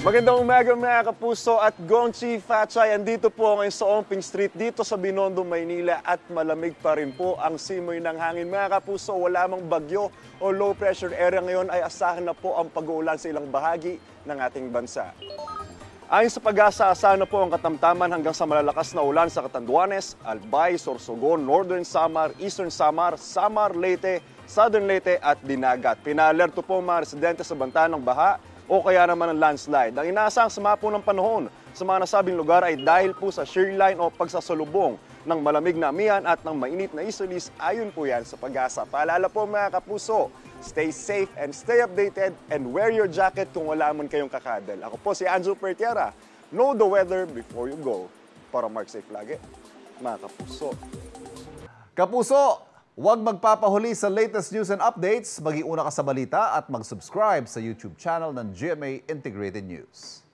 Magandang umaga mga kapuso at Gonchi Fatchay. Andito po ngayon sa Omping Street dito sa Binondo, Maynila at malamig pa rin po ang simoy ng hangin. Mga kapuso, wala mang bagyo o low pressure area ngayon ay asahan na po ang pag-uulan sa ilang bahagi ng ating bansa. Ayon sa pag-asa, asahan na po ang katamtaman hanggang sa malalakas na ulan sa Catanduanes, Albay, Sorsogon, Northern Samar, Eastern Samar, Samar, Leyte, Southern Leyte at Dinagat. Pinalerto po ang mga residente sa banta ng baha o kaya naman ng landslide. Ang inaasang sama po ng panahon sa mga nasabing lugar ay dahil po sa shear line o pagsasalubong ng malamig na amihan at ng mainit na isolis. Ayon po yan sa pag-asa. Paalala po mga kapuso, stay safe and stay updated and wear your jacket kung wala man kayong kakadal. Ako po si Anjo Pertiera. Know the weather before you go. Para mark safe lagi, mga kapuso. Kapuso, huwag magpapahuli sa latest news and updates. Mag-iuna ka sa balita at mag-subscribe sa YouTube channel ng GMA Integrated News.